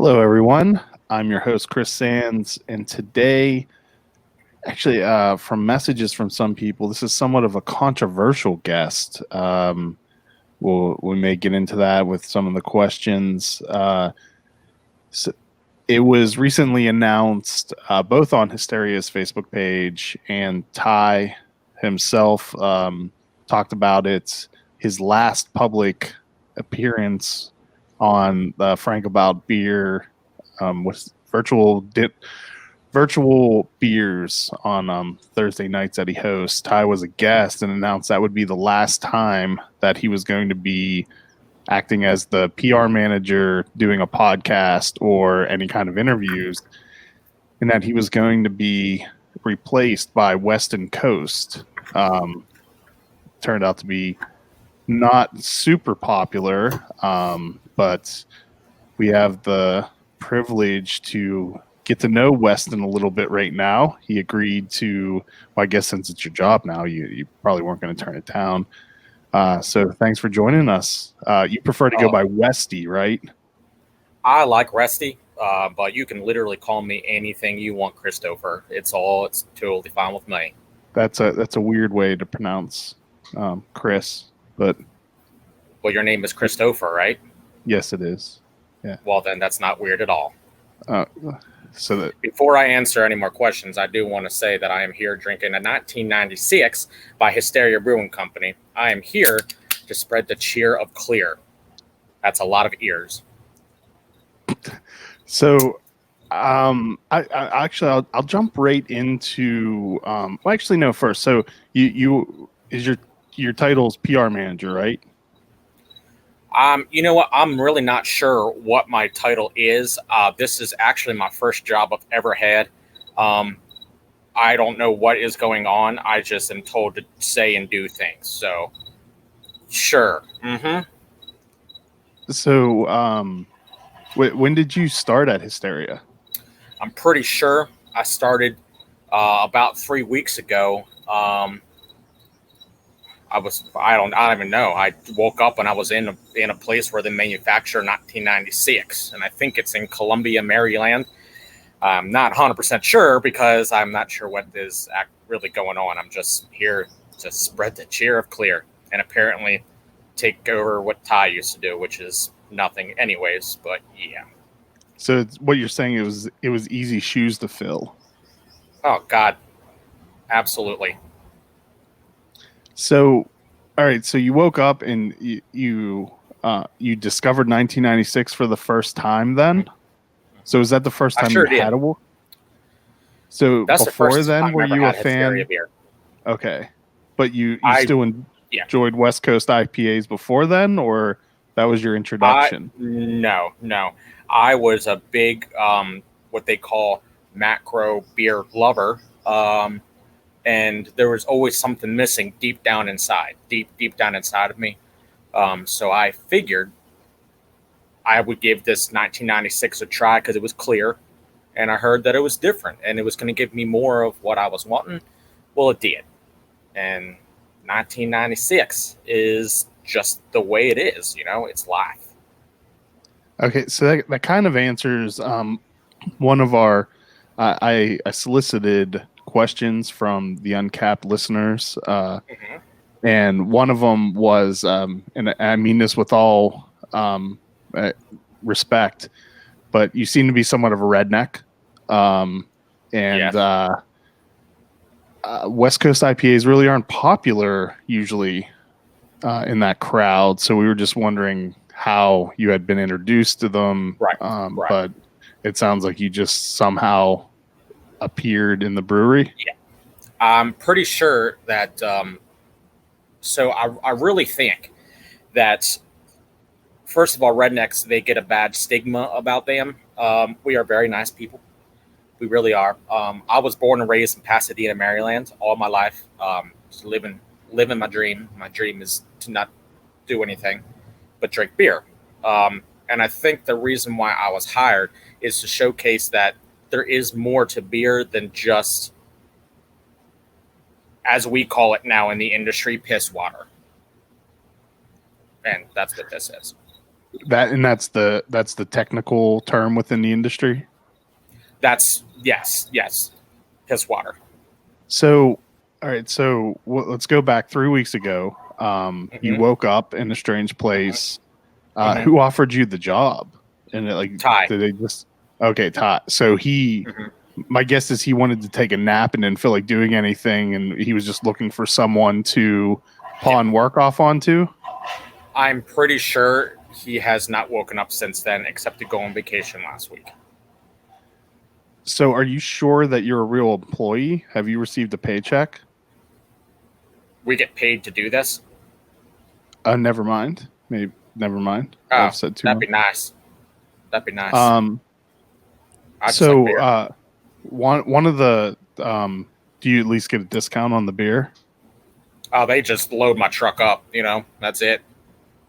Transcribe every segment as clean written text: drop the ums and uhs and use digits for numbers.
Hello, everyone. I'm your host, Chris Sands, and today, from messages from some people, this is somewhat of a controversial guest. We may get into that with some of the questions. So it was recently announced, both on Hysteria's Facebook page and Ty himself talked about it. His last public appearance on the Frank About Beer with virtual beers on Thursday nights that he hosts. Ty was a guest and announced that would be the last time that he was going to be acting as the PR manager, doing a podcast or any kind of interviews, and that he was going to be replaced by Westin Coast. Turned out to be not super popular, but we have the privilege to get to know Weston a little bit right now. He agreed to, well, I guess since it's your job now, you probably weren't going to turn it down. So thanks for joining us. You prefer to go by Westy, right? I like Resty, but you can literally call me anything you want, Christopher. It's totally fine with me. That's a weird way to pronounce Chris, but well, your name is Christopher, right? Yes, it is. Yeah. Well, then that's not weird at all. Before I answer any more questions, I do want to say that I am here drinking a 1996 by Hysteria Brewing Company. I am here to spread the cheer of clear. That's a lot of ears. So, I'll jump right into. First. So you is your title's PR manager, right? You know what? I'm really not sure what my title is. This is actually my first job I've ever had. I don't know what is going on. I just am told to say and do things. So, sure. Mm-hmm. So, when did you start at Hysteria? I'm pretty sure I started about 3 weeks ago. I don't even know. I woke up and I was in a place where they manufacture 1996, and I think it's in Columbia, Maryland. I'm not 100% sure because I'm not sure what is really going on. I'm just here to spread the cheer of clear and apparently take over what Ty used to do, which is nothing anyways, but yeah. So what you're saying it was easy shoes to fill. Oh God. Absolutely. So, all right. So you woke up and you discovered 1996 for the first time. Then, so is that the first time you had a? So that's before then, were you a fan? Beer. Okay, but you still enjoyed West Coast IPAs before then, or that was your introduction? No. I was a big what they call macro beer lover. And there was always something missing deep down inside of me. So I figured I would give this 1996 a try because it was clear, and I heard that it was different, and it was going to give me more of what I was wanting. Well, it did. And 1996 is just the way it is, it's life. Okay, so that kind of answers one of our, I solicited questions from the Uncapped listeners, and one of them was, and I mean this with all respect, but you seem to be somewhat of a redneck, West Coast IPAs really aren't popular usually in that crowd, so we were just wondering how you had been introduced to them, right. But it sounds like you just somehow appeared in the brewery. Yeah, I'm pretty sure that. So I really think that, first of all, rednecks, they get a bad stigma about them. We are very nice people. We really are. I was born and raised in Pasadena, Maryland, all my life. Just living my dream. My dream is to not do anything but drink beer. And I think the reason why I was hired is to showcase that there is more to beer than just, as we call it now in the industry, piss water. And that's what this is. That's the technical term within the industry. That's yes, piss water. So, all right. So let's go back 3 weeks ago. You Mm-hmm. woke up in a strange place. Mm-hmm. Who offered you the job? And Ty. did they just, okay, Todd. So Mm-hmm. my guess is he wanted to take a nap and didn't feel like doing anything. And he was just looking for someone to pawn work off onto. I'm pretty sure he has not woken up since then, except to go on vacation last week. So are you sure that you're a real employee? Have you received a paycheck? We get paid to do this. Never mind. Maybe never mind. Oh, I've said too that'd much. be nice. That'd be nice. I just like So beer. one of the do you at least get a discount on the beer? Oh, they just load my truck up. That's it.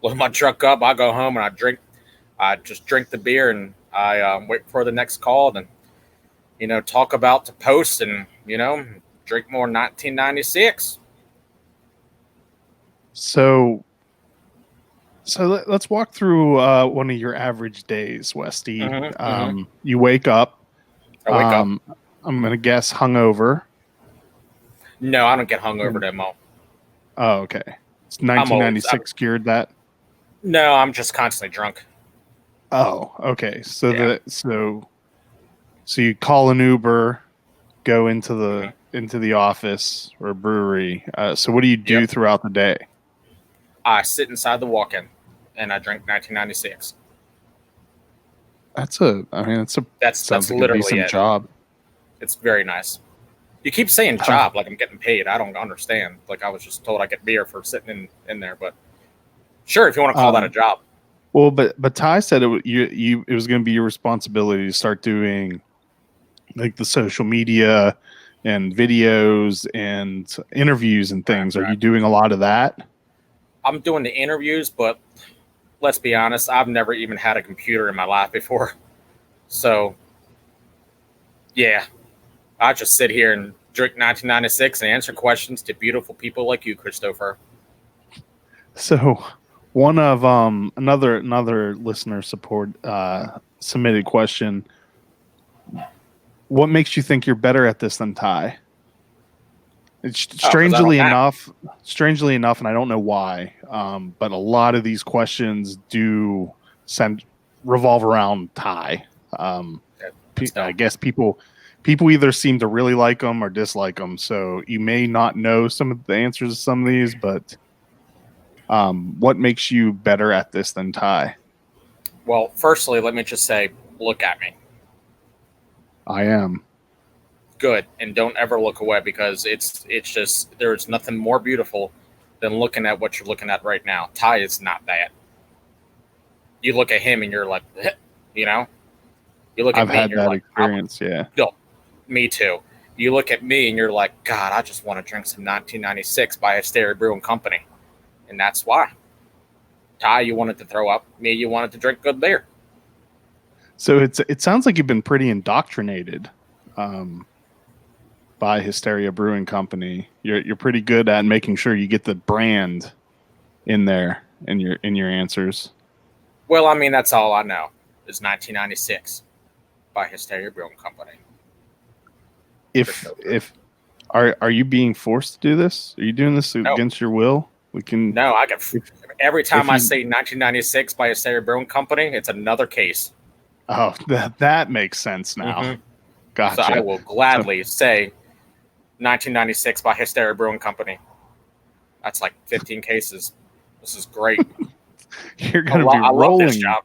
Load my truck up. I go home and I drink. I just drink the beer and I wait for the next call and talk about the post and drink more 1996. So let's walk through one of your average days, Westy. Mm-hmm, mm-hmm. You wake up. I wake up. I'm gonna guess hungover. No, I don't get hungover that much. Oh, okay. It's 1996 cured that. No, I'm just constantly drunk. Oh, okay. So Yeah. so you call an Uber, go into Mm-hmm. the office or brewery. So what do you do Yep. throughout the day? I sit inside the walk-in and I drink 1996. That's That's sounds like a literally decent it. job. It's very nice. You keep saying job like I'm getting paid. I don't understand. Like I was just told I get beer for sitting in there, but sure, if you want to call that a job. Well, but Ty said it was going to be your responsibility to start doing like the social media and videos and interviews and things. Right. Are you doing a lot of that? I'm doing the interviews, but let's be honest, I've never even had a computer in my life before. So, yeah, I just sit here and drink 1996 and answer questions to beautiful people like you, Christopher. So, one of another listener support submitted question: what makes you think you're better at this than Ty? It's strangely enough, and I don't know why, but a lot of these questions do revolve around Ty. I guess people either seem to really like them or dislike them. So you may not know some of the answers to some of these, but what makes you better at this than Ty? Well, firstly, let me just say, look at me. I am. Good, and don't ever look away because it's just there's nothing more beautiful than looking at what you're looking at right now. Ty is not that. You look at him and you're like, you look at I've me had and you're that like, experience. Yeah. No, me too. You look at me and you're like, God, I just want to drink some 1996 by Hysteria Brewing Company, and that's why. Ty, you wanted to throw up. Me, you wanted to drink good beer. So it sounds like you've been pretty indoctrinated. By Hysteria Brewing Company. You're pretty good at making sure you get the brand in there in your answers. Well, I mean, that's all I know is 1996 by Hysteria Brewing Company. If are you being forced to do this? Are you doing this against your will? We can. No, I get every time I say 1996 by Hysteria Brewing Company, it's another case. Oh, that makes sense now. Mm-hmm. Gotcha. So I will gladly say 1996 by Hysteria Brewing Company. That's like 15 cases. This is great. You're gonna be rolling. I love this job.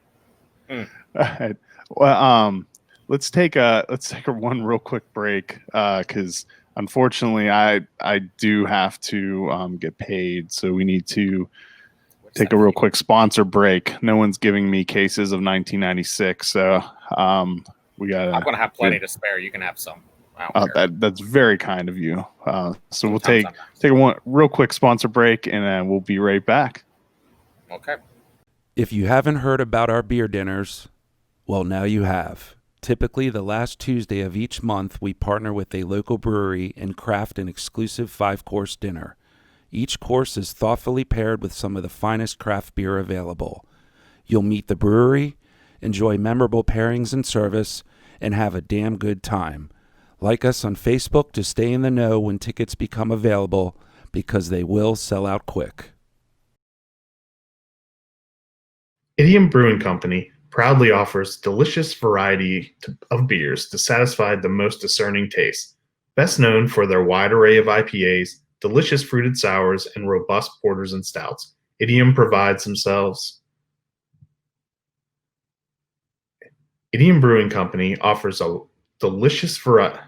All right. Well, let's take one real quick break because unfortunately I do have to get paid, so we need to take a real quick sponsor break. No one's giving me cases of 1996, so we got. I'm gonna have plenty to spare. You can have some. That's very kind of you. So we'll take one real quick sponsor break, and then we'll be right back. Okay. If you haven't heard about our beer dinners, well, now you have. Typically, the last Tuesday of each month, we partner with a local brewery and craft an exclusive 5-course dinner. Each course is thoughtfully paired with some of the finest craft beer available. You'll meet the brewery, enjoy memorable pairings and service, and have a damn good time. Like us on Facebook to stay in the know when tickets become available, because they will sell out quick. Idiom Brewing Company proudly offers delicious variety of beers to satisfy the most discerning taste. Best known for their wide array of IPAs, delicious fruited sours, and robust porters and stouts, Idiom Brewing Company offers a delicious variety.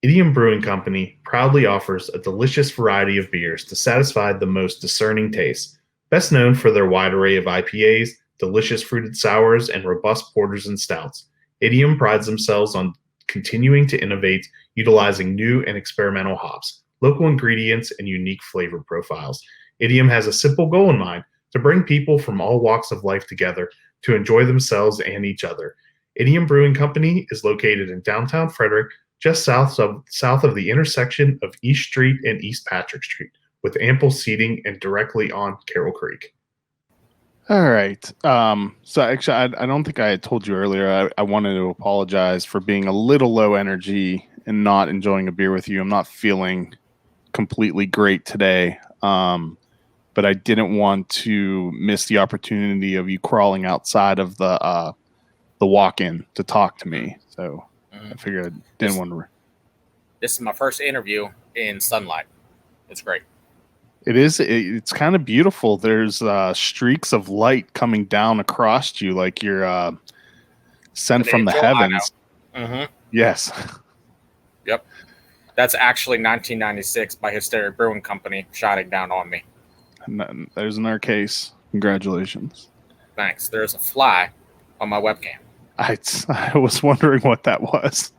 Idiom Brewing Company proudly offers a delicious variety of beers to satisfy the most discerning tastes. Best known for their wide array of IPAs, delicious fruited sours, and robust porters and stouts, Idiom prides themselves on continuing to innovate, utilizing new and experimental hops, local ingredients, and unique flavor profiles. Idiom has a simple goal in mind: to bring people from all walks of life together to enjoy themselves and each other. Idiom Brewing Company is located in downtown Frederick, just south of the intersection of East Street and East Patrick Street, with ample seating and directly on Carroll Creek. All right. So actually, I don't think I had told you earlier. I wanted to apologize for being a little low energy and not enjoying a beer with you. I'm not feeling completely great today. But I didn't want to miss the opportunity of you crawling outside of the walk-in to talk to me. So I figured I didn't want to. This is my first interview in sunlight. It's great. It is. It's kind of beautiful. There's streaks of light coming down across you, like you're sent from the heavens. Yes. Yep. That's actually 1996 by Hysteria Brewing Company shining down on me. And there's another case. Congratulations. Thanks. There's a fly on my webcam. I was wondering what that was.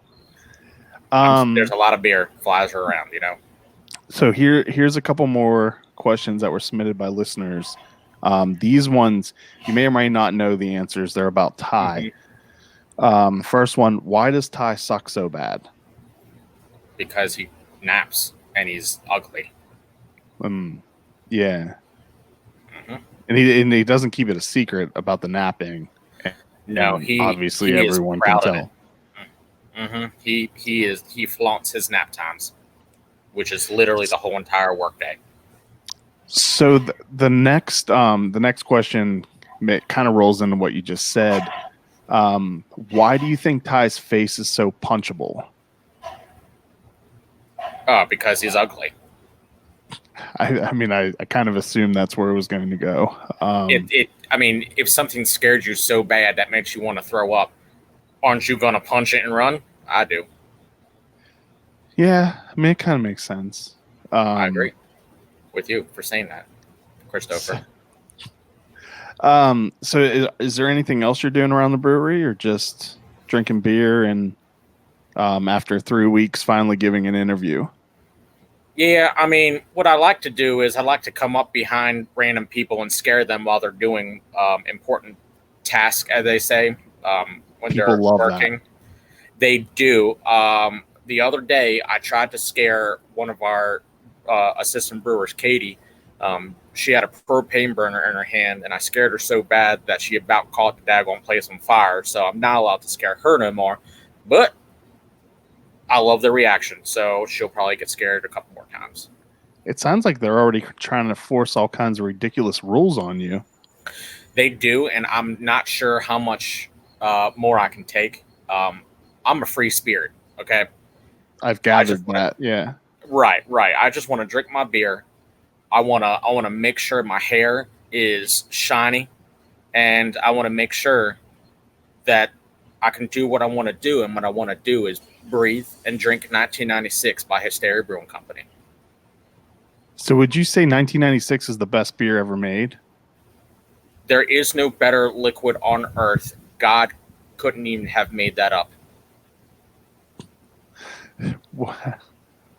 There's a lot of beer. Flies are around, you know. So here's a couple more questions that were submitted by listeners. These ones, you may or may not know the answers. They're about Ty. First one, why does Ty suck so bad? Because he naps and he's ugly. Yeah. And he doesn't keep it a secret about the napping. No, obviously everyone can tell. He flaunts his nap times, which is literally the whole entire workday. So the next question kind of rolls into what you just said. Why do you think Ty's face is so punchable? Because he's ugly. I mean, I kind of assumed that's where it was going to go. I mean, if something scared you so bad that makes you want to throw up, aren't you going to punch it and run? I do. Yeah, I mean, it kind of makes sense. I agree with you for saying that, Christopher. So is there anything else you're doing around the brewery, or just drinking beer and after 3 weeks finally giving an interview? Yeah, I mean, what I like to do is I like to come up behind random people and scare them while they're doing important tasks, as they say, when People they're love working. that. They do. The other day, I tried to scare one of our assistant brewers, Katie. She had a propane burner in her hand, and I scared her so bad that she about caught the daggone place on fire. So I'm not allowed to scare her no more. But I love the reaction, so she'll probably get scared a couple more times. It sounds like they're already trying to force all kinds of ridiculous rules on you. They do, and I'm not sure how much more I can take. I'm a free spirit, okay? I've gathered that, yeah. Right. I just want to drink my beer. I want to make sure my hair is shiny, and I want to make sure that I can do what I want to do, and what I want to do is breathe and drink 1996 by Hysteria Brewing Company. So would you say 1996 is the best beer ever made? There is no better liquid on earth. God couldn't even have made that up.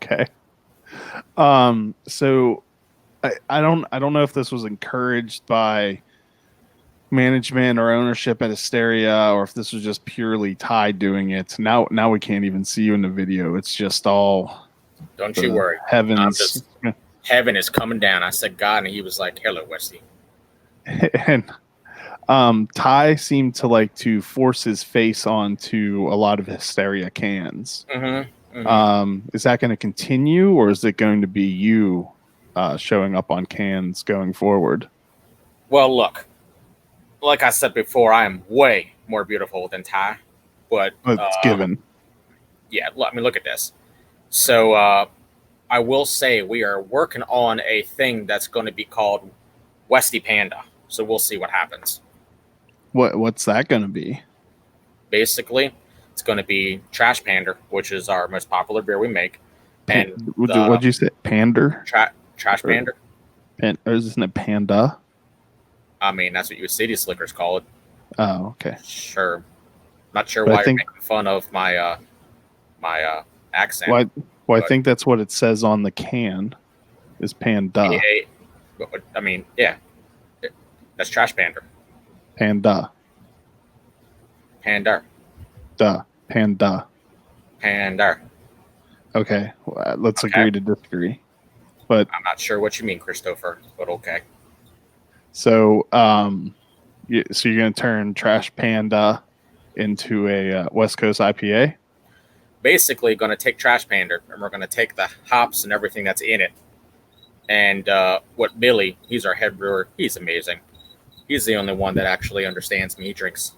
Okay. So I don't know if this was encouraged by management or ownership at Hysteria, or if this was just purely Ty doing it. Now we can't even see you in the video. It's just all. Don't you worry. Heavens. Heaven is coming down. I said God, and he was like, "Hello, Westy." And Ty seemed to like to force his face onto a lot of Hysteria cans. Is that going to continue, or is it going to be you showing up on cans going forward? Well, look, like I said before, I am way more beautiful than Ty, but It's given. Yeah, look at this. So I will say we are working on a thing that's going to be called Westy Panda. So we'll see what happens. What's that going to be? Basically, it's going to be Trash Pander, which is our most popular beer we make. What'd you say? Pander? Trash Pander? Or isn't it Panda? I mean, that's what you City Slickers call it. Oh, okay. Sure. Not sure But why you're making fun of my my accent. Well, I think that's what it says on the can. Is Panda. I mean, yeah. That's Trash Pander. Panda. Pander. Duh. Panda. Pander. Okay. Well, let's agree to disagree. But I'm not sure what you mean, Christopher, but okay. So, you're going to turn Trash Panda into a West Coast IPA? Basically, going to take Trash Pander, and we're going to take the hops and everything that's in it. And what Billy, he's our head brewer, he's amazing. He's the only one that actually understands me. He drinks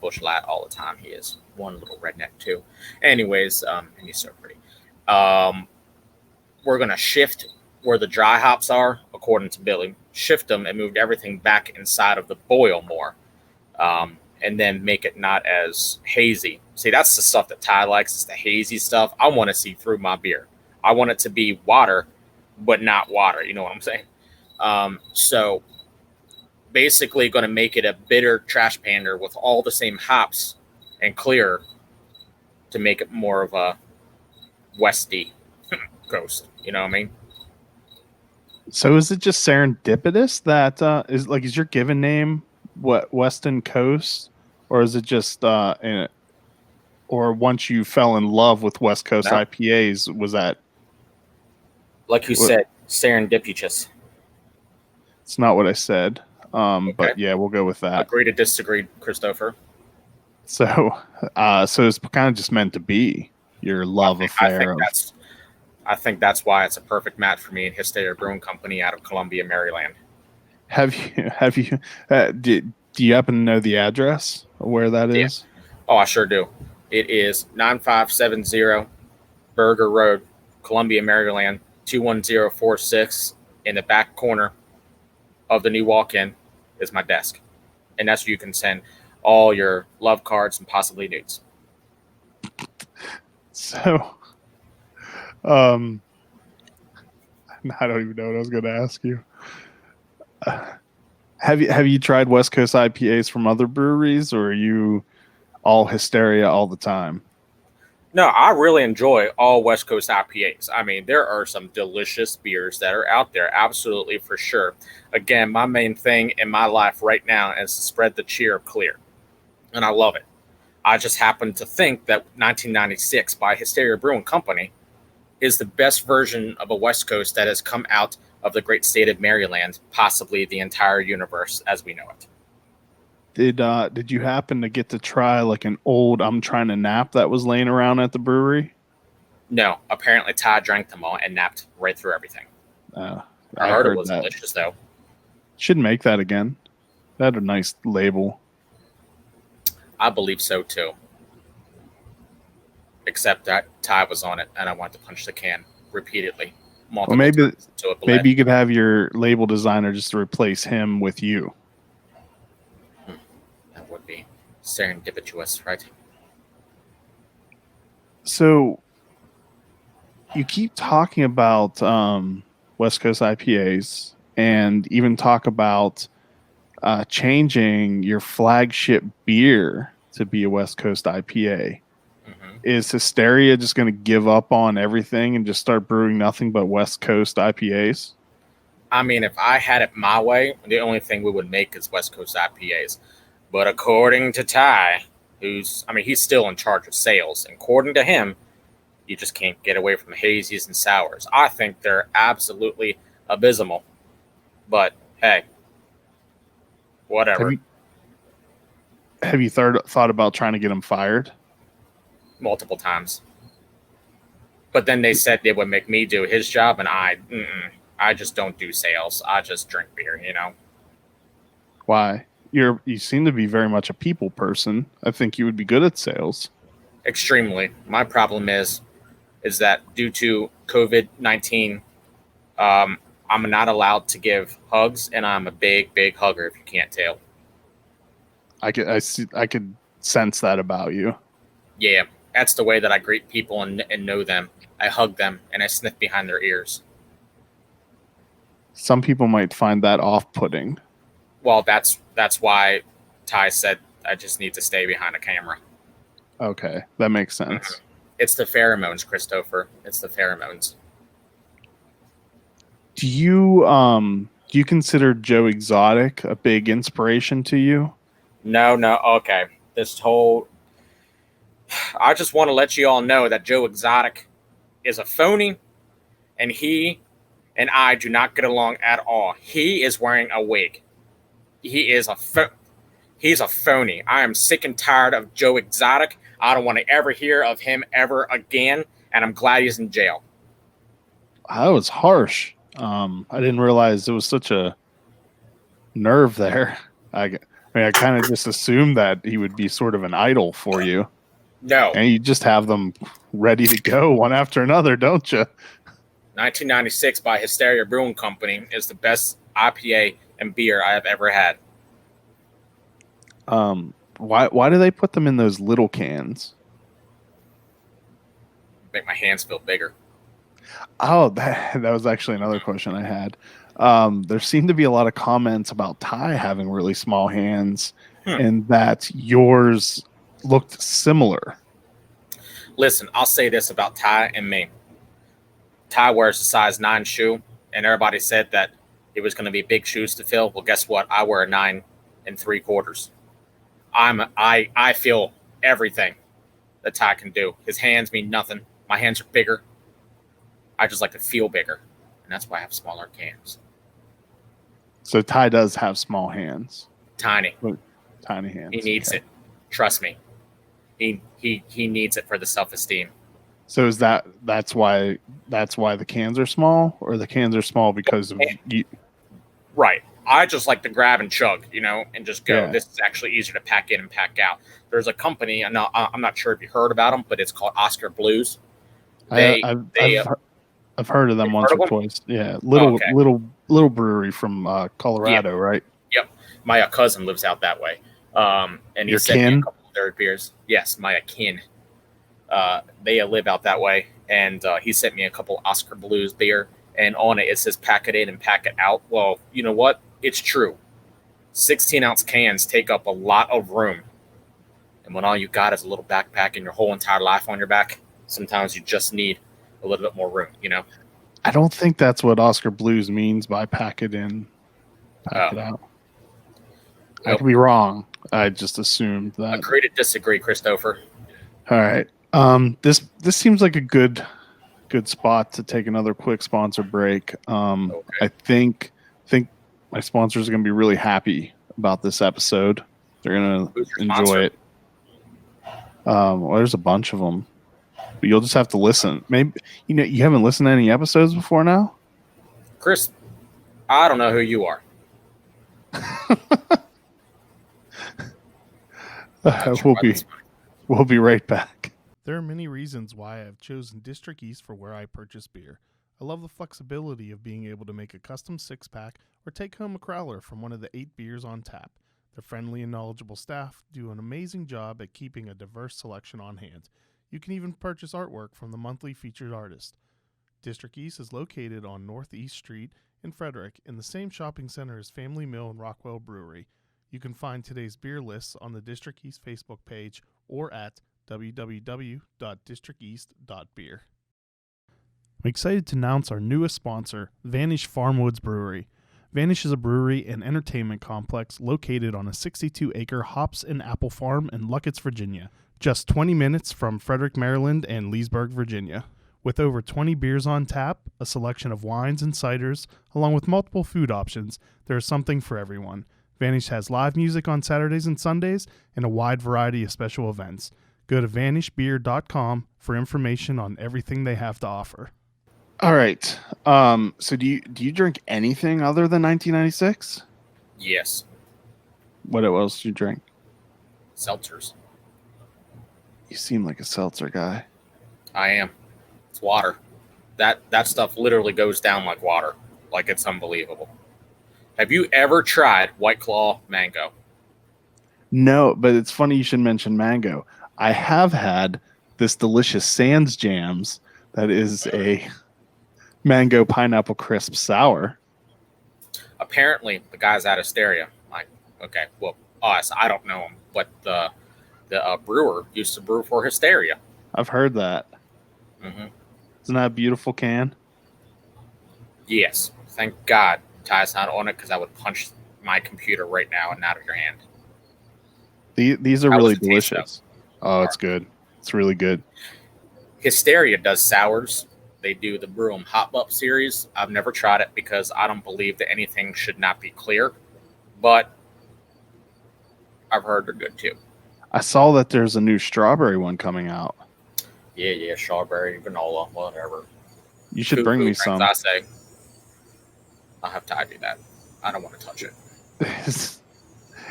Busch Light all the time. He is one little redneck too. Anyways, and he's so pretty. We're going to shift where the dry hops are, according to Billy, shift them and move everything back inside of the boil more, and then make it not as hazy. See, that's the stuff that Ty likes, is the hazy stuff. I want to see through my beer. I want it to be water, but not water. You know what I'm saying? So basically going to make it a bitter Trash Pander with all the same hops and clear to make it more of a Westy Coast. You know what I mean? So is it just serendipitous that is your given name what Westin Coast, or is it just or once you fell in love with West Coast IPAs, was that like you said, serendipitous? It's not what I said. Okay. But yeah, we'll go with that. Agree to disagree, Christopher. So it's kind of just meant to be your love affair. I think that's why it's a perfect match for me and Hysteria Brewing Company out of Columbia, Maryland. Do you happen to know the address of where that is? Oh, I sure do. It is 9570 Burger Road, Columbia, Maryland, 21046. In the back corner of the new walk-in is my desk. And that's where you can send all your love cards and possibly nudes. So, I don't even know what I was going to ask you. Have you tried West Coast IPAs from other breweries, or are you all Hysteria all the time? No, I really enjoy all West Coast IPAs. I mean, there are some delicious beers that are out there, absolutely, for sure. Again, my main thing in my life right now is to spread the cheer of clear, and I love it. I just happen to think that 1996 by Hysteria Brewing Company is the best version of a West Coast that has come out of the great state of Maryland, possibly the entire universe as we know it. Did you happen to get to try like an old I'm Trying to Nap that was laying around at the brewery? No, apparently Ty drank them all and napped right through everything. I heard it was delicious though. Should make that again. That had a nice label. I believe so too. Except that Ty was on it and I wanted to punch the can repeatedly. Well, maybe you could have your label designer just replace him with you. That would be serendipitous, right? So you keep talking about West Coast IPAs and even talk about changing your flagship beer to be a West Coast IPA. Is Hysteria just going to give up on everything and just start brewing nothing but West Coast IPAs? I mean, if I had it my way, the only thing we would make is West Coast IPAs. But according to Ty, he's still in charge of sales. And according to him, You just can't get away from the hazies and sours. I think they're absolutely abysmal. But hey, whatever. Have you thought about trying to get him fired? Multiple times. But then they said they would make me do his job, and I just don't do sales. I just drink beer, you know. Why? You seem to be very much a people person. I think you would be good at sales. Extremely. My problem is that due to COVID-19, I'm not allowed to give hugs, and I'm a big hugger. If you can't tell. I could sense that about you. Yeah, that's the way that I greet people and know them. I hug them and I sniff behind their ears. Some people might find that off-putting. Well, that's why Ty said I just need to stay behind a camera. Okay, that makes sense. Mm-hmm. It's the pheromones, Christopher. It's the pheromones. Do you consider Joe Exotic a big inspiration to you? No. Okay. I just want to let you all know that Joe Exotic is a phony, and he and I do not get along at all. He is wearing a wig. He's a phony. I am sick and tired of Joe Exotic. I don't want to ever hear of him ever again, and I'm glad he's in jail. That was harsh. I didn't realize there was such a nerve there. I kind of just assumed that he would be sort of an idol for you. No. And you just have them ready to go one after another, don't you? 1996 by Hysteria Brewing Company is the best IPA and beer I have ever had. Why do they put them in those little cans? Make my hands feel bigger. Oh, that was actually another question I had. There seemed to be a lot of comments about Ty having really small hands and that yours looked similar. Listen, I'll say this about Ty and me. Ty wears a size 9 shoe, and everybody said that it was going to be big shoes to fill. Well, guess what? I wear a 9 3/4. I feel everything that Ty can do. His hands mean nothing. My hands are bigger. I just like to feel bigger, and that's why I have smaller cans. So Ty does have small hands. Tiny hands. He needs it. Trust me. He needs it for the self-esteem. So that's why the cans are small, or the cans are small because of you? Right. I just like to grab and chug, and just go. Yeah. This is actually easier to pack in and pack out. There's a company, and I'm not sure if you heard about them, but it's called Oscar Blues. I've heard of them once or twice. Yeah, little brewery from Colorado, right? Yep. My cousin lives out that way. And he sent me a couple of their beers. Yes, my kin. They live out that way, and he sent me a couple Oscar Blues beer, and on it says pack it in and pack it out. Well, you know what? It's true. 16-ounce cans take up a lot of room, and when all you got is a little backpack and your whole entire life on your back, sometimes you just need a little bit more room. I don't think that's what Oscar Blues means by pack it in, pack it out. I could be wrong. I just assumed that. Agree to disagree, Christopher. All right. This seems like a good spot to take another quick sponsor break. Okay. I think my sponsors are going to be really happy about this episode. They're going to enjoy it. Well, there's a bunch of them, but you'll just have to listen. Maybe you haven't listened to any episodes before now, Chris. I don't know who you are. We'll be right back. There are many reasons why I have chosen District East for where I purchase beer. I love the flexibility of being able to make a custom 6-pack or take home a crowler from one of the 8 beers on tap. Their friendly and knowledgeable staff do an amazing job at keeping a diverse selection on hand. You can even purchase artwork from the monthly featured artist. District East is located on Northeast Street in Frederick in the same shopping center as Family Mill and Rockwell Brewery. You can find today's beer lists on the District East Facebook page or at www.districteast.beer. I'm excited to announce our newest sponsor, Vanish Farmwoods Brewery. Vanish is a brewery and entertainment complex located on a 62-acre hops and apple farm in Luckett's, Virginia. Just 20 minutes from Frederick, Maryland and Leesburg, Virginia. With over 20 beers on tap, a selection of wines and ciders, along with multiple food options, there is something for everyone. Vanish has live music on Saturdays and Sundays and a wide variety of special events. Go to vanishbeer.com for information on everything they have to offer. All right. So do you drink anything other than 1996? Yes. What else do you drink? Seltzers. You seem like a seltzer guy. I am. It's water. That stuff literally goes down like water. Like, it's unbelievable. Have you ever tried White Claw Mango? No, but it's funny you should mention mango. I have had this delicious Sans Jams that is a mango pineapple crisp sour. Apparently, the guys at Hysteria, like, okay, well, us, I don't know them, but the brewer used to brew for Hysteria. I've heard that. Mm-hmm. Isn't that a beautiful can? Yes. Thank God Ty's not on it, because I would punch my computer right now and out of your hand. These are How really does it taste, delicious. Oh, it's good. It's really good. Hysteria does sours. They do the Brew 'em Hop Up series. I've never tried it because I don't believe that anything should not be clear, but I've heard they're good too. I saw that there's a new strawberry one coming out. Yeah, strawberry, granola, whatever. You should bring me drinks, some. I say. I'll have Ty do that. I don't want to touch it.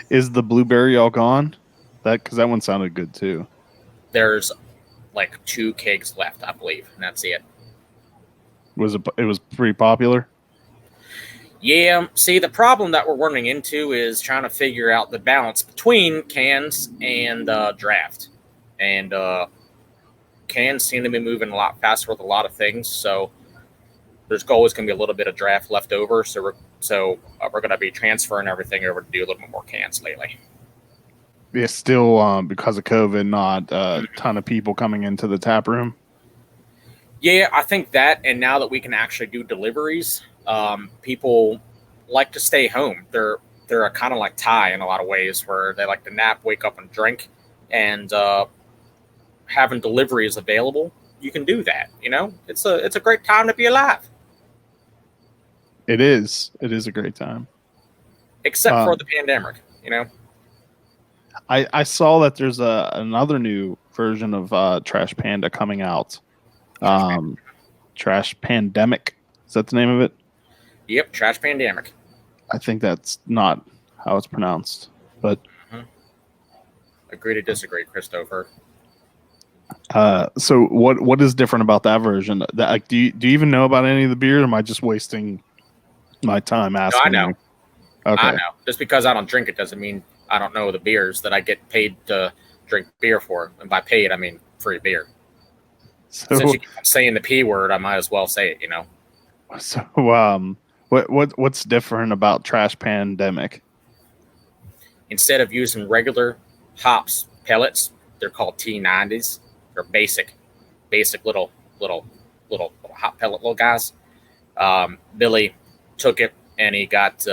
Is the blueberry all gone? Because that one sounded good too. There's like 2 kegs left, I believe, and that's it. It was pretty popular? Yeah, see, the problem that we're running into is trying to figure out the balance between cans and draft. And cans seem to be moving a lot faster with a lot of things, so there's always going to be a little bit of draft left over. So we're going to be transferring everything over to do a little bit more cans lately. Yeah, still because of COVID, not a ton of people coming into the tap room. Yeah, I think that, and now that we can actually do deliveries, people like to stay home. They're a kind of like Ty in a lot of ways, where they like to nap, wake up, and drink, and having deliveries available, you can do that. You know, it's a great time to be alive. It is a great time, except for the pandemic. You know, I saw that there's another new version of Trash Panda coming out. Trash Pandemic. Is that the name of it? Yep, Trash Pandemic. I think that's not how it's pronounced, but agree to disagree, Christopher. So what is different about that version? That, like, do you even know about any of the beer? Or am I just wasting my time asking? No, I know. You? Okay. I know. Just because I don't drink it doesn't mean I don't know the beers that I get paid to drink beer for. And by paid, I mean free beer. So, since you keep saying the P word, I might as well say it, you know. So, what's different about Trash Pandemic? Instead of using regular hops pellets, they're called T90s. They're basic little hop pellet little guys. Billy took it and he got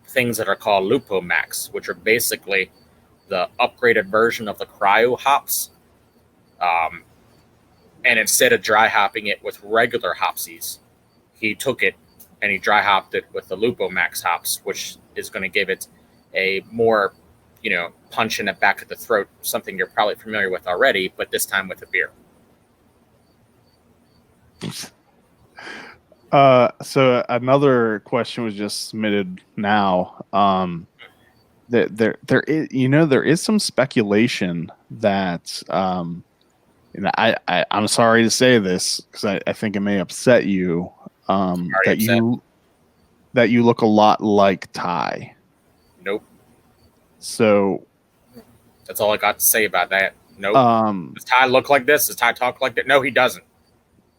things that are called Lupo Max, which are basically the upgraded version of the cryo hops. And instead of dry hopping it with regular hopsies, he took it and he dry hopped it with the Lupo Max hops, which is going to give it a more, punch in the back of the throat, something you're probably familiar with already, but this time with a beer. So another question was just submitted now. There is some speculation that I'm sorry to say this because I think it may upset you. That you look a lot like Ty. Nope. So that's all I got to say about that. Nope. Does Ty look like this? Does Ty talk like that? No, he doesn't.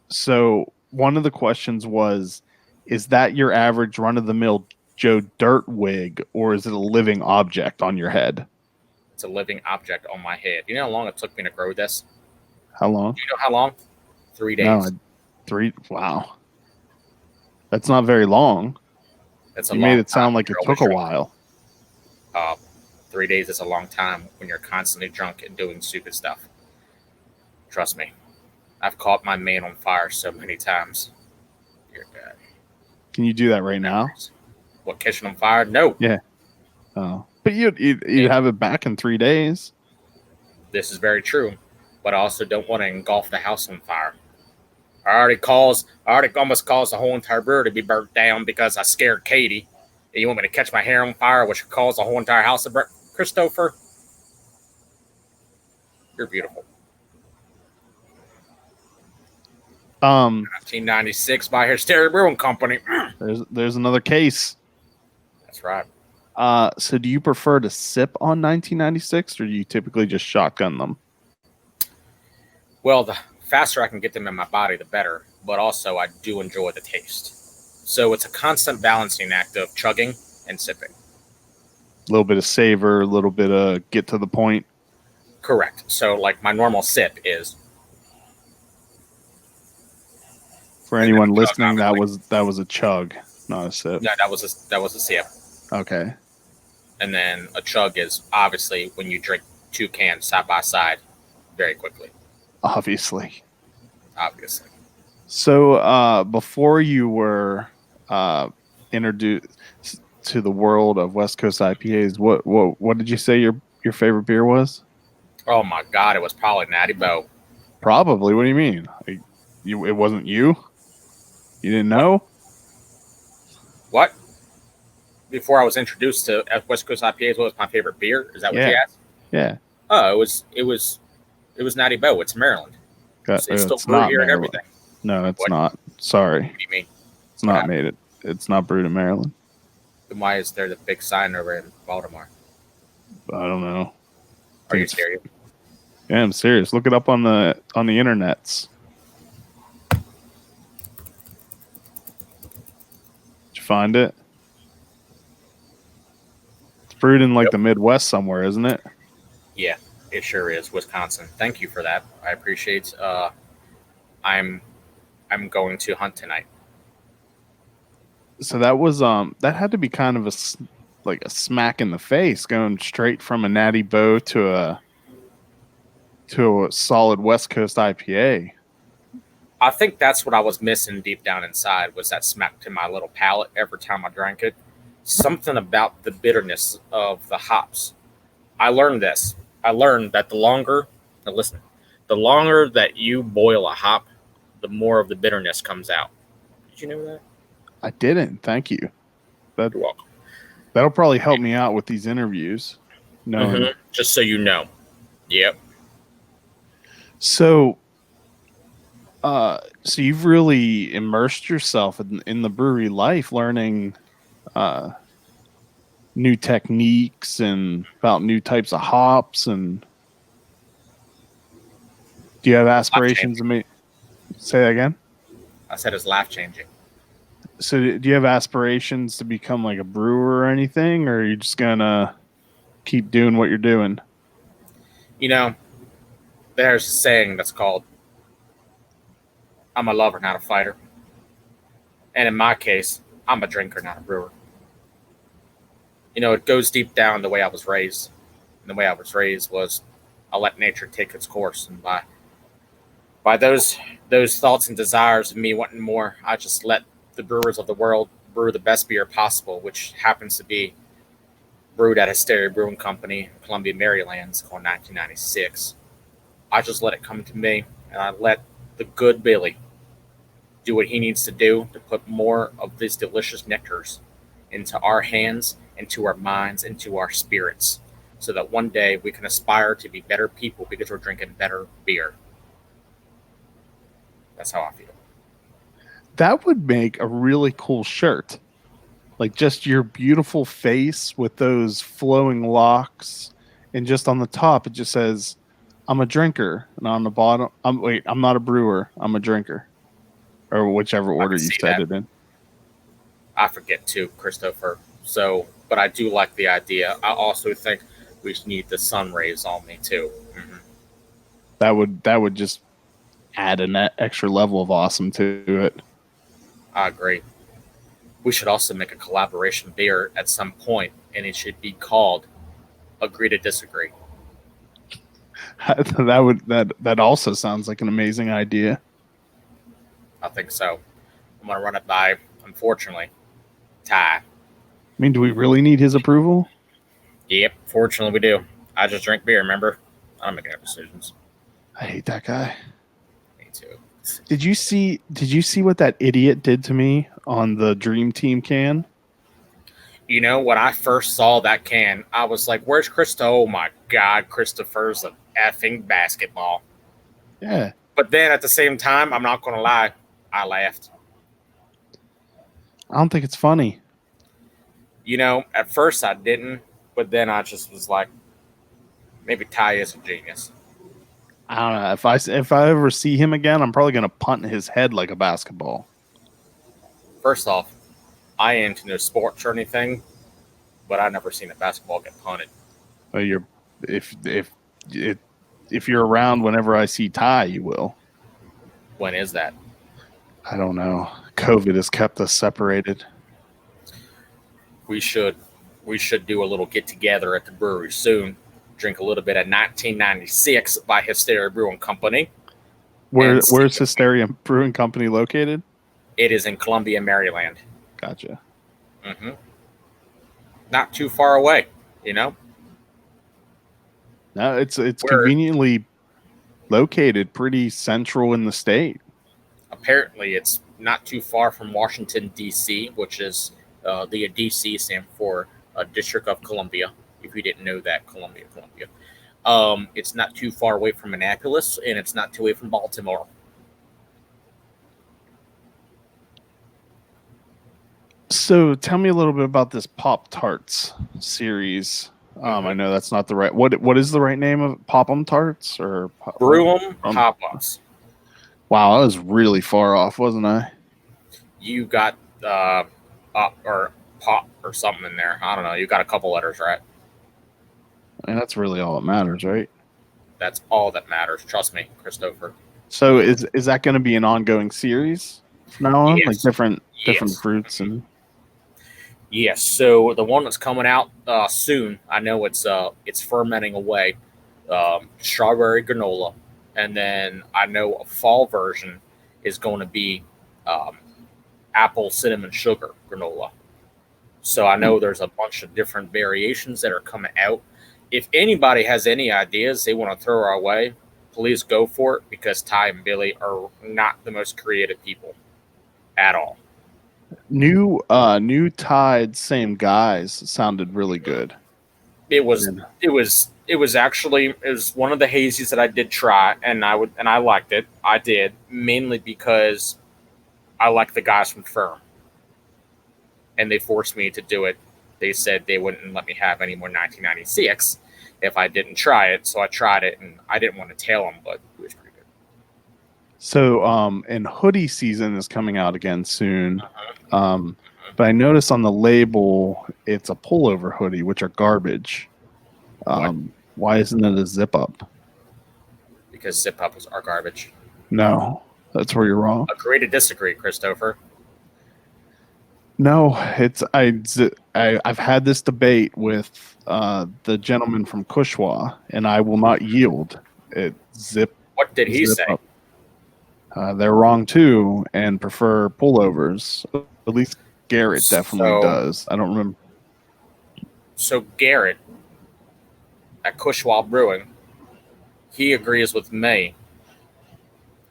So one of the questions was, is that your average run-of-the-mill Joe Dirt wig, or is it a living object on your head? It's a living object on my head. You know how long it took me to grow this? How long? Do you know how long? 3 days. No, 3. Wow. That's not very long. That's a you long made it sound time like it took a while. 3 days is a long time when you're constantly drunk and doing stupid stuff. Trust me. I've caught my man on fire so many times. Dear God. Can you do that right now? What, catching on fire? No. Yeah. Oh, but you'd have it back in 3 days. This is very true, but I also don't want to engulf the house on fire. I already almost caused the whole entire brewery to be burnt down because I scared Katie. And you want me to catch my hair on fire, which would cause the whole entire house to burn? Christopher, you're beautiful. 1996 by Hysteria Brewing Company. There's another case. That's right. So do you prefer to sip on 1996, or do you typically just shotgun them? Well, the faster I can get them in my body, the better. But also, I do enjoy the taste. So it's a constant balancing act of chugging and sipping. A little bit of savor, a little bit of get to the point. Correct. So, like, my normal sip is... For anyone listening, that was a chug, not a sip. No, that was a sip. Okay. And then a chug is obviously when you drink 2 cans side by side very quickly. Obviously. So, before you were introduced to the world of West Coast IPAs, what did you say your favorite beer was? oh my God, it was probably Natty Boh. Probably. What do you mean? It wasn't you? You didn't know? What? Before I was introduced to West Coast IPAs, what was my favorite beer? Is that what you asked? Yeah. Oh, it was Natty Boh. It's Maryland. It's still brewed here and everything. No, it's not. Sorry. What do you mean? It's not made it. It's not brewed in Maryland. Then why is there the big sign over in Baltimore? I don't know. Are you serious? Yeah, I'm serious. Look it up on the internets. Did you find it? It's brewed in the Midwest somewhere, isn't it? Yeah, it sure is. Wisconsin. Thank you for that. I appreciate. I'm going to hunt tonight. So that was that had to be kind of a smack in the face, going straight from a Natty Boh to a solid West Coast IPA. I think that's what I was missing deep down inside, was that smack to my little palate every time I drank it. Something about the bitterness of the hops. I learned this. I learned that the longer that you boil a hop, the more of the bitterness comes out. Did you know that? I didn't. Thank you. You're welcome. That'll probably help me out with these interviews. No, Just so you know. Yep. So you've really immersed yourself in the brewery life, learning new techniques and about new types of hops. And do you have aspirations to me? Say that again. I said it's life changing. So do you have aspirations to become like a brewer or anything, or are you just gonna keep doing what you're doing? You know, there's a saying that's called, I'm a lover, not a fighter. And in my case, I'm a drinker, not a brewer. You know, it goes deep down the way I was raised. And the way I was raised was, I let nature take its course. And by those thoughts and desires of me wanting more, I just let the brewers of the world brew the best beer possible, which happens to be brewed at Hysteria Brewing Company in Columbia, Maryland. It's called 1996. I just let it come to me, and I let the good Billy do what he needs to do to put more of these delicious nectars into our hands, into our minds, into our spirits, so that one day we can aspire to be better people because we're drinking better beer. That's how I feel. That would make a really cool shirt. Like just your beautiful face with those flowing locks, and just on the top it just says, I'm a drinker. And on the bottom, I'm not a brewer, I'm a drinker. Or whichever order you said it in. I forget too, Christopher. So, but I do like the idea. I also think we need the sun rays on me too. Mm-hmm. That would just add an extra level of awesome to it. I agree. We should also make a collaboration beer at some point, and it should be called Agree to disagree. That also sounds like an amazing idea. I think so. I'm gonna run it by, unfortunately, Ty. I mean, do we really need his approval? Yep, fortunately we do. I just drink beer, remember? I don't make any decisions. I hate that guy. Me too. Did you see what that idiot did to me on the Dream Team can? You know, when I first saw that can, I was like, where's Krista? Oh my God, Christopher's an effing basketball. Yeah. But then at the same time, I'm not going to lie, I laughed. I don't think it's funny. You know, at first I didn't, but then I just was like, maybe Ty is a genius. I don't know. If I ever see him again, I'm probably gonna punt his head like a basketball. First off, I ain't into no sports or anything, but I've never seen a basketball get punted. Well, if you're around whenever I see Ty, you will. When is that? I don't know. COVID has kept us separated. We should do a little get together at the brewery soon. Drink a little bit of 1996 by Hysteria Brewing Company. Where's Hysteria Brewing Company located? It is in Columbia, Maryland. Gotcha. Mm-hmm. Not too far away, you know. No, it's conveniently located, pretty central in the state. Apparently, it's not too far from Washington D.C., which is the D.C. stand for District of Columbia. If you didn't know that, Columbia. It's not too far away from Annapolis, and it's not too away from Baltimore. So tell me a little bit about this Pop Tarts series. I know that's not the right. What is the right name of Pop 'em Tarts or Brew 'em Pop-Ups? Wow, I was really far off, wasn't I? You got up or pop or something in there. I don't know. You got a couple letters right. And that's really all that matters, right? That's all that matters. Trust me, Christopher. So is that going to be an ongoing series from now on? Yes. Like different fruits and. Yes. So the one that's coming out soon, I know it's fermenting away. Strawberry granola, and then I know a fall version is going to be apple cinnamon sugar granola. So I know there's a bunch of different variations that are coming out. If anybody has any ideas they want to throw our way, please go for it, because Ty and Billy are not the most creative people at all. New Tide, same guys sounded really good. It was one of the hazies that I did try, and I liked it. I did, mainly because I like the guys from Firm, and they forced me to do it. They said they wouldn't let me have any more 1996 if I didn't try it, so I tried it, and I didn't want to tell them, but it was pretty good. So, and hoodie season is coming out again soon. But I noticed on the label it's a pullover hoodie, which are garbage. Why isn't it a zip up? Because zip ups are garbage. No, that's where you're wrong. Agree to disagree, Christopher. No, I've had this debate with the gentleman from Cushwa, and I will not yield. What did he say? Up. They're wrong too, and prefer pullovers. At least Garrett definitely does. I don't remember. So Garrett at Cushwa Brewing, he agrees with me,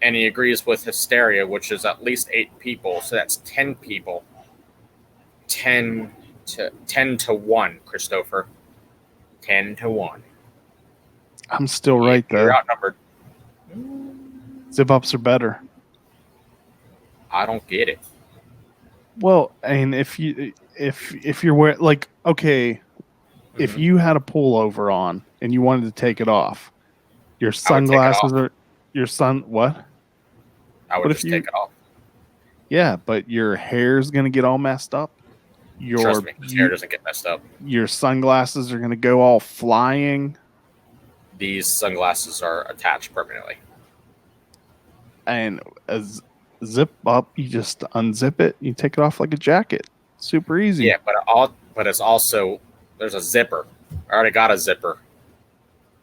and he agrees with Hysteria, which is at least 8 people. So that's 10 people. 10 to 1, Christopher. 10 to 1. I'm still right though. You're outnumbered. Zip ups are better. I don't get it. Well, and if you're wearing, like, okay, if you had a pullover on and you wanted to take it off, your sunglasses are what? I would just take it off. Yeah, but your hair's gonna get all messed up. Trust me, his hair doesn't get messed up. Your sunglasses are gonna go all flying. These sunglasses are attached permanently. And as zip up, you just unzip it, you take it off like a jacket. Super easy. Yeah, but it's also, there's a zipper I already got a zipper.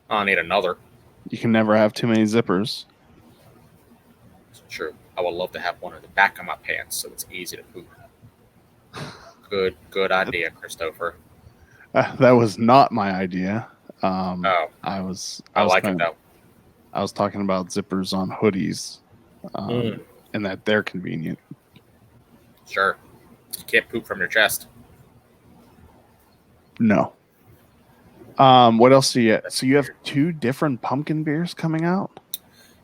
I don't need another. You can never have too many zippers. It's true. I would love to have one in the back of my pants so it's easy to poop. Good idea, Christopher. That was not my idea. Oh, I was like kind it though. I was talking about zippers on hoodies, and that they're convenient. Sure. You can't poop from your chest. No. What else do you? So you have 2 different pumpkin beers coming out.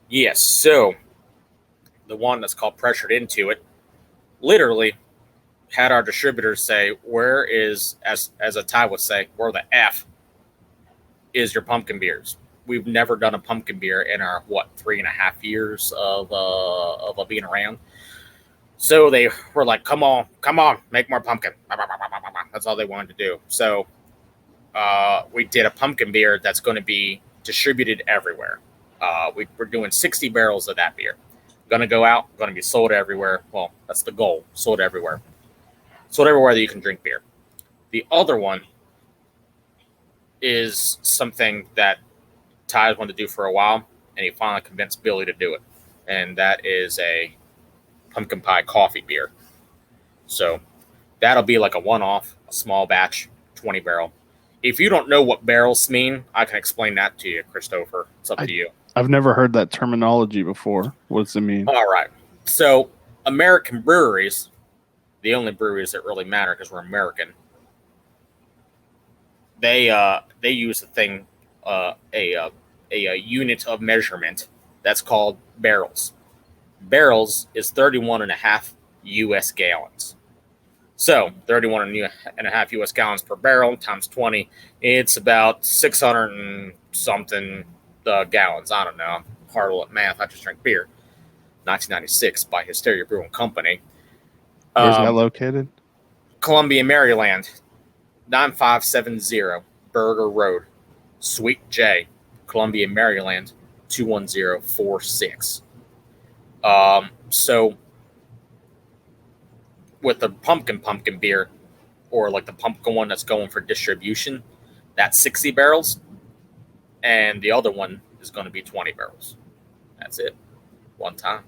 Yes. So the one that's called Pressured Into It literally had our distributors say, "Where is, as a Ty would say, where the F is your pumpkin beers?" We've never done a pumpkin beer in our 3.5 years of being around. So they were like, "Come on, make more pumpkin." That's all they wanted to do. So we did a pumpkin beer that's going to be distributed everywhere. We're doing 60 barrels of that beer. Going to go out, going to be sold everywhere. Well, that's the goal. Sold everywhere. Sold everywhere that you can drink beer. The other one is something that Ty wanted to do for a while, and he finally convinced Billy to do it. And that is a pumpkin pie coffee beer. So that'll be like a one-off, a small batch, 20 barrel. If you don't know what barrels mean, I can explain that to you, Christopher. It's up to you. I've never heard that terminology before. What does it mean? All right. So American breweries, the only breweries that really matter because we're American, they use a thing, a unit of measurement that's called barrels. Barrels is 31.5 U.S. gallons. So 31.5 U.S. gallons per barrel times 20, it's about 600 and something gallons. I don't know. I'm horrible at math. I just drink beer. 1996 by Hysteria Brewing Company. Where's that located? Columbia, Maryland. 9570 Burger Road, Suite J, Columbia, Maryland, 21046. So with the pumpkin beer, or like the pumpkin one that's going for distribution, that's 60 barrels, and the other one is going to be 20 barrels. That's it. One time.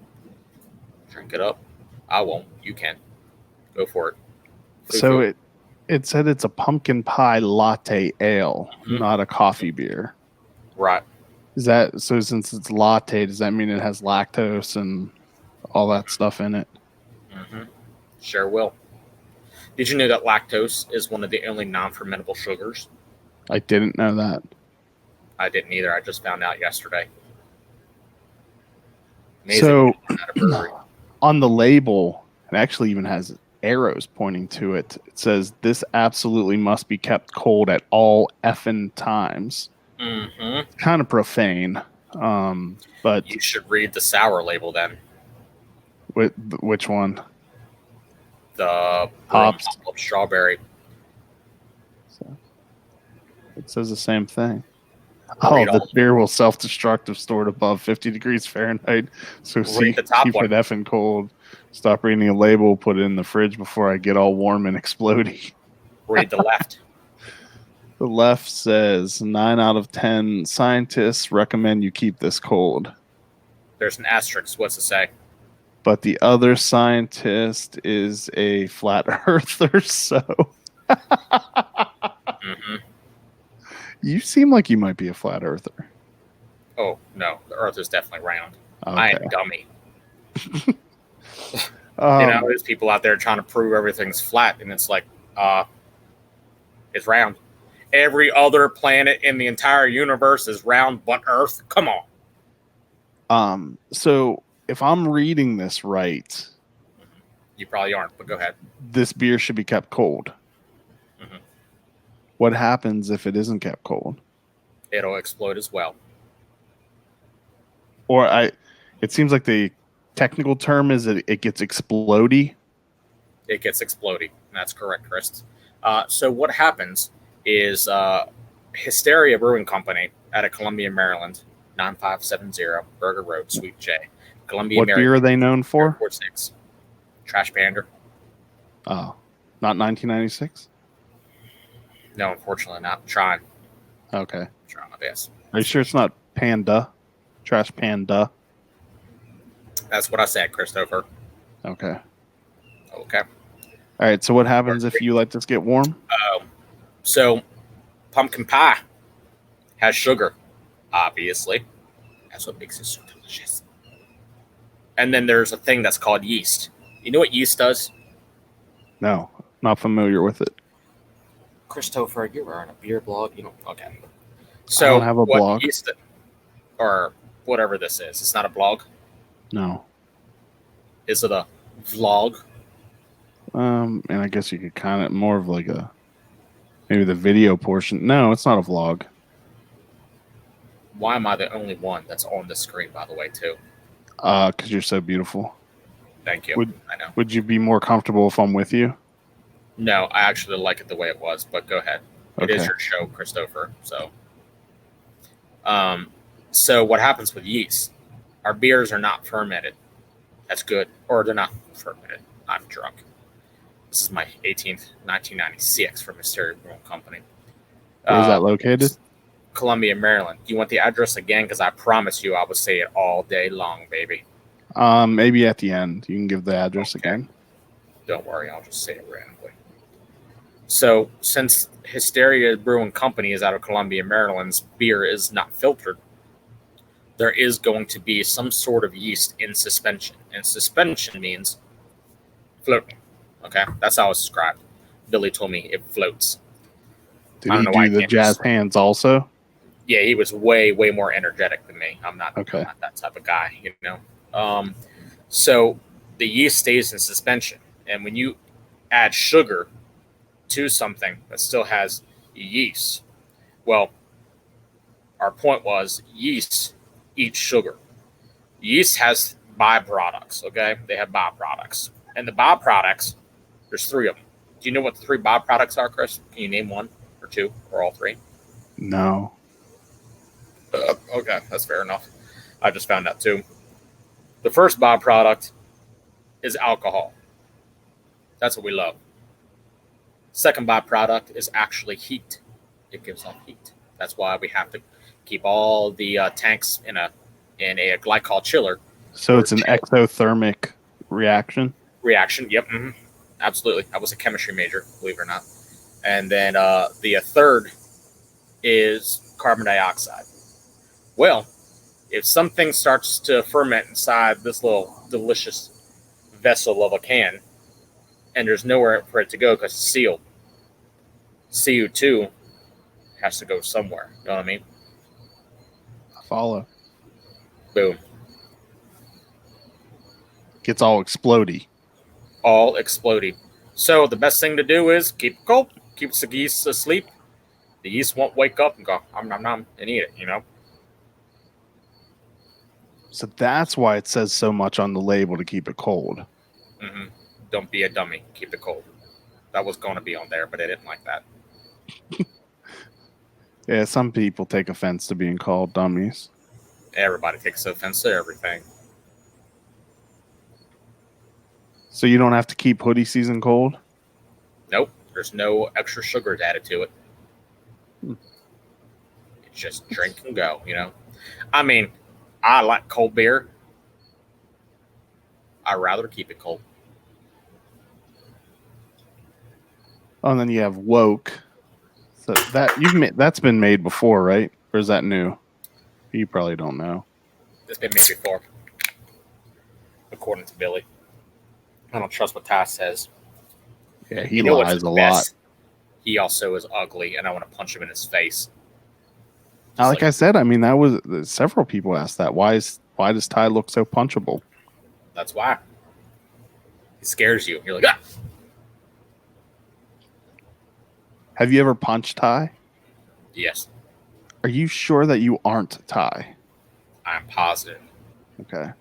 Drink it up. I won't. You can. Go for it. So it said it's a pumpkin pie latte ale, not a coffee beer. Right. Is that so? Since it's latte, does that mean it has lactose and all that stuff in it? Mm-hmm. Sure will. Did you know that lactose is one of the only non-fermentable sugars? I didn't know that. I didn't either. I just found out yesterday. Amazing. So At a brewery. on the label, it actually even has arrows pointing to it. It says this absolutely must be kept cold at all effing times. Mm-hmm. Kind of profane, but You should read the sour label then. which one? The Hops. Strawberry. So it says the same thing. Read The all- beer will self-destruct if stored above 50 degrees Fahrenheit. So Read the top keep one. it effing cold. Stop reading the label. Put it in the fridge before I get all warm and explodey. Read the left. The left says 9 out of 10 scientists recommend you keep this cold. There's an asterisk. What's it say? But the other scientist is a flat earther, so Mm-hmm. you seem like you might be a flat earther. Oh, no. The earth is definitely round. Okay. I am dummy. There's people out there trying to prove everything's flat, and it's like, it's round. Every other planet in the entire universe is round but Earth. Come on. So if I'm reading this right, You probably aren't, but go ahead. this beer should be kept cold. Mm-hmm. What happens if it isn't kept cold? It'll explode as well. It seems like the technical term is that it gets explodey. It gets exploding. That's correct, Chris. So what happens is Hysteria Brewing Company out of Columbia, Maryland, 9570 Burger Road, Suite J. Columbia, What Maryland. beer are they known for? Airport 6. Trash Pander. Oh, not 1996? No, unfortunately not. Trying Okay. my best. Are you sure it's not Panda? Trash Panda? That's what I said, Christopher. Okay. Okay. All right. So what happens if you let this get warm? So, pumpkin pie has sugar, obviously. That's what makes it so delicious. And then there's a thing that's called yeast. You know what yeast does? No, not familiar with it. Christopher, you're on a beer blog. You know, okay. I So don't have a what blog. yeast, or whatever this is? It's not a blog. No. Is it a vlog? And I guess you could kind of more of like maybe the video portion. No, it's not a vlog. Why am I the only one that's on the screen? By the way, too. Because you're so beautiful. Thank you. I know. Would you be more comfortable if I'm with you? No, I actually like it the way it was. But go ahead. It is Okay. your show, Christopher. So what happens with yeast? Our beers are not fermented. That's good. Or they're not fermented. I'm drunk. This is my 18th, 1996 from Hysteria Brewing Company. Where's that located? Columbia, Maryland. Do you want the address again? Because I promise you I will say it all day long, baby. Maybe at the end. You can give the address Okay. again. Don't worry, I'll just say it randomly. So, since Hysteria Brewing Company is out of Columbia, Maryland's beer is not filtered, there is going to be some sort of yeast in suspension. And suspension means floating. Okay? That's how it's described. Billy told me it floats. Did I don't he know why I do the can't jazz just- hands also? Yeah, he was way more energetic than me. I'm not Okay. that type of guy, you know. So the yeast stays in suspension, and when you add sugar to something that still has yeast, well, our point was yeast eats sugar. Yeast has byproducts. Okay, they have byproducts, and the byproducts, there's three of them. Do you know what the three byproducts are, Chris? Can you name one or two or all three? No. Okay, that's fair enough. I just found out too. The first byproduct is alcohol. That's what we love. Second byproduct is actually heat. It gives off heat. That's why we have to keep all the tanks in a glycol chiller. So it's an exothermic reaction? Reaction. Yep. Absolutely. I was a chemistry major, believe it or not. And then the third is carbon dioxide. Well, if something starts to ferment inside this little delicious vessel of a can, and there's nowhere for it to go because it's sealed, CO2 has to go somewhere. You know what I mean? I follow. Boom. Gets all explodey. All exploding. So the best thing to do is keep it cold, keeps the yeast asleep. The yeast won't wake up and go, nom, and eat it, you know? So that's why it says so much on the label to keep it cold. Don't be a dummy. Keep it cold. That was going to be on there, but I didn't like that. Yeah, some people take offense to being called dummies. Everybody takes offense to everything. So you don't have to keep hoodie season cold? Nope. There's no extra sugars added to it. It's just drink and go, you know? I mean, I like cold beer. I'd rather keep it cold. Oh, and then you have woke. So that's been made before, right? Or is that new? You probably don't know. It's been made before, according to Billy. I don't trust what Ty says. Yeah, he You know what's lies the a best? lot. He also is ugly, and I want to punch him in his face. Like I said, I mean, that was several people asked that. Why does Ty look so punchable? That's why. He scares you. You're like, ah! Have you ever punched Ty? Yes, Are you sure that you aren't Ty? I'm positive. Okay.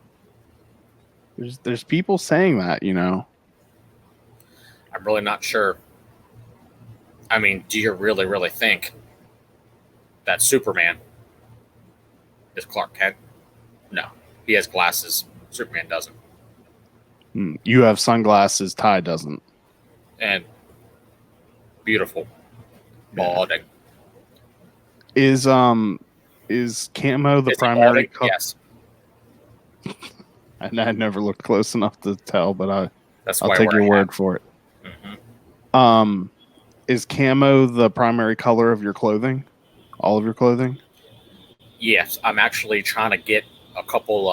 There's people saying that, you know. I'm really not sure. I mean, do you really think that Superman is Clark Kent? No. He has glasses. Superman doesn't. You have sunglasses, Ty doesn't. And beautiful Balding. Is camo the Is he primary balding? color? Yes. I never looked close enough to tell, but That's I'll why take we're your word for it. Mm-hmm. Is camo the primary color of your clothing? All of your clothing? Yes, I'm actually trying to get a couple.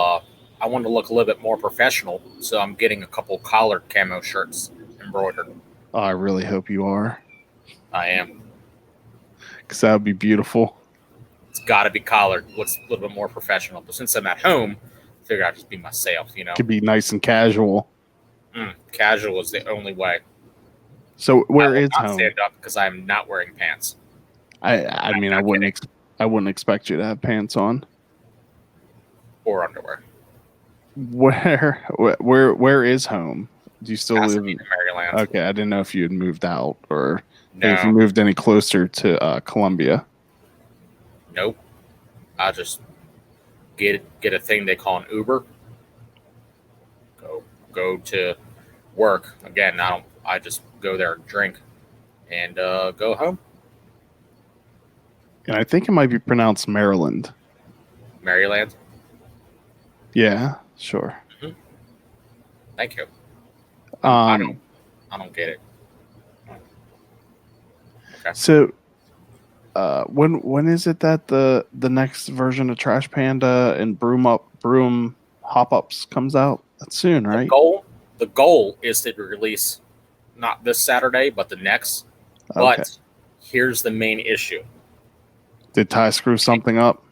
I want to look a little bit more professional, so I'm getting a couple collared camo shirts embroidered. Oh, I really hope you are, I am. because that would be beautiful. It's got to be collared. Looks a little bit more professional. But since I'm at home, I figure I'll just be myself. Could be nice and casual. Casual is the only way. So I where will is not home? stand up because I am not wearing pants. I mean, I wouldn't expect you to have pants on. Or underwear. Where is home? Do you still live in Maryland? Okay, I didn't know if you had moved out or No. if you moved any closer to Columbia. Nope. I just get a thing they call an Uber. Go to work. Again, I just go there and drink and go home. And I think it might be pronounced Maryland. Maryland. Yeah, sure. Thank you. I don't get it. Okay. So, when is it that the next version of Trash Panda and Broom Hop Ups comes out? That's soon, right? The goal is to release not this Saturday, but the next. Okay. But here's the main issue. Did Ty screw something up?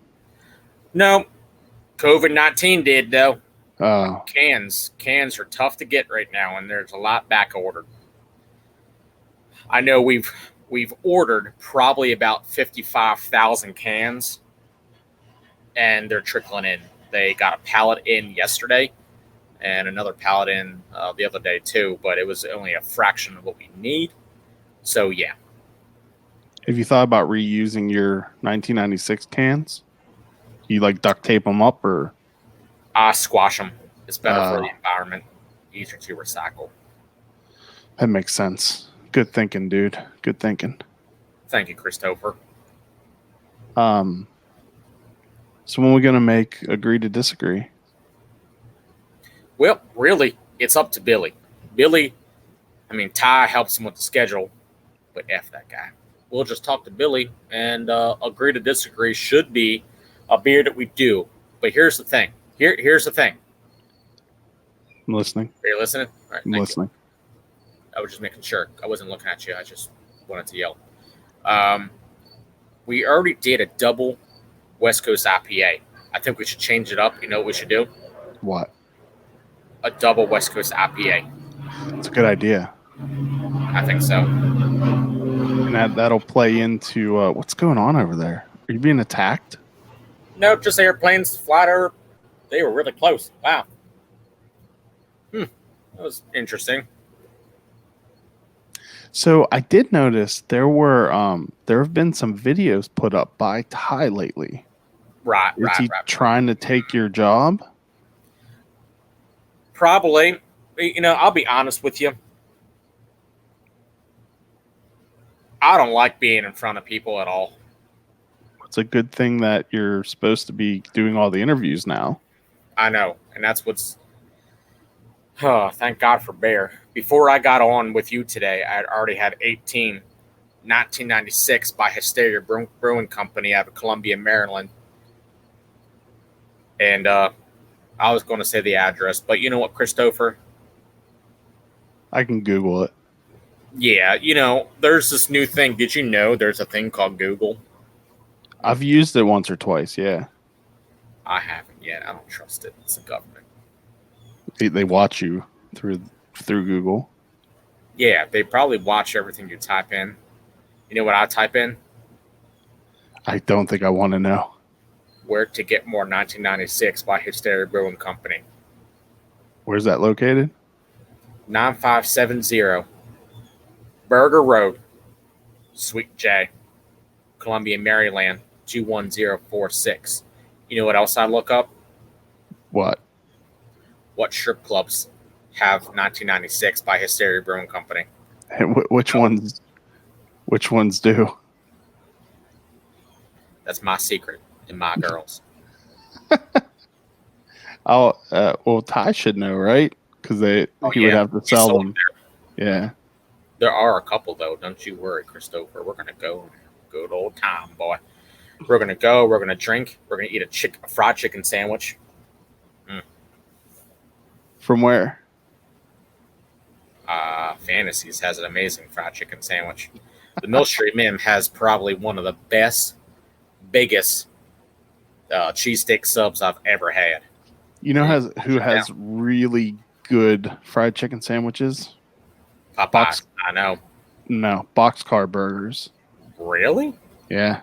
No, COVID-19 did though. Oh, Cans are tough to get right now, and there's a lot back ordered. I know we've ordered probably about 55,000 cans, and they're trickling in. They got a pallet in yesterday, and another pallet in the other day too. But it was only a fraction of what we need. So yeah. have you thought about reusing your 1996 cans? You like duct tape them up, or I squash them. It's better for the environment, easier to recycle. that makes sense. Good thinking, dude. Good thinking. Thank you, Christopher. So when are we gonna make agree to disagree? Well, really, it's up to Billy. Ty helps him with the schedule, but F that guy. We'll just talk to Billy and agree to disagree should be a beer that we do. But here's the thing. Here's the thing. I'm listening. Are you listening? All right, I'm listening. I was just making sure. I wasn't looking at you. I just wanted to yell. We already did a double West Coast IPA. I think we should change it up. You know what we should do? What? A double West Coast IPA. It's a good idea. I think so. And that'll play into what's going on over there. Are you being attacked? No, just airplanes, flight over. They were really close. Wow. That was interesting. So I did notice there have been some videos put up by Ty lately. Right. Trying to take your job? Probably. I'll be honest with you. I don't like being in front of people at all. It's a good thing that you're supposed to be doing all the interviews now. I know, and that's what's. Oh, thank God for Bear. Before I got on with you today, I had already had 1996 by Hysteria Brewing Company out of Columbia, Maryland. And I was going to say the address, but you know what, Christopher? I can Google it. Yeah, there's this new thing. Did you know there's a thing called Google? I've used it once or twice, yeah. I haven't yet. I don't trust it. It's the government. They watch you through Google. Yeah, they probably watch everything you type in. You know what I type in? I don't think I want to know. Where to Get More 1996 by Hysteria Brewing Company. Where's that located? 9570 Burger Road, Suite J, Columbia, Maryland, 21046. You know what else I look up? What? What strip clubs have 1996 by Hysteria Brewing Company? Which ones do? That's my secret and my girls. Oh, well, Ty should know, right? Because he would have to We sell sold them. there. Yeah. There are a couple though. Don't you worry, Christopher. We're gonna go. Good old time, boy. We're gonna go. We're gonna drink. We're gonna eat a fried chicken sandwich. From where? Fantasies has an amazing fried chicken sandwich. The Mill Street Mim has probably one of the biggest cheesesteak subs I've ever had. You know who has really good fried chicken sandwiches? Popeye. I know. No, Boxcar Burgers. Really? Yeah.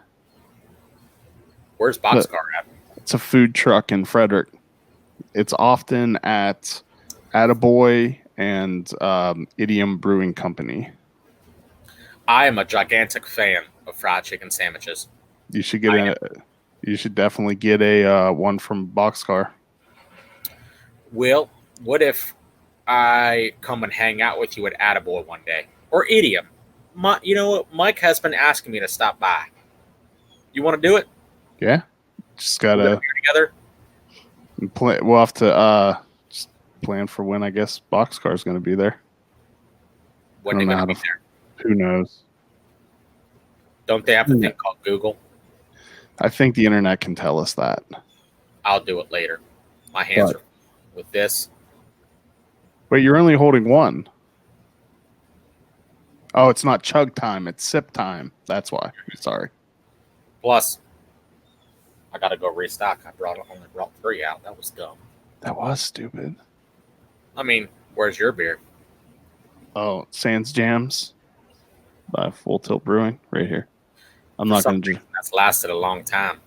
Where's Boxcar at? It's a food truck in Frederick. It's often at Attaboy and Idiom Brewing Company. I am a gigantic fan of fried chicken sandwiches. You should You should definitely get a one from Boxcar. Will, what if I come and hang out with you at Attaboy one day? Or Idiom? You know what? Mike has been asking me to stop by. You want to do it? Yeah. Just gotta together. We'll have to just plan for when I guess Boxcar is going to be there. When they're going to be there? Who knows? Don't they have a thing called Google? I think the internet can tell us that. I'll do it later. My hands are with this. Wait, you're only holding one. Oh, it's not chug time. It's sip time. That's why. Sorry. Plus, I got to go restock. I only brought 3 out. That was dumb. That was stupid. I mean, where's your beer? Oh, Sans Jams by Full Tilt Brewing right here. I'm not going to drink. That's lasted a long time.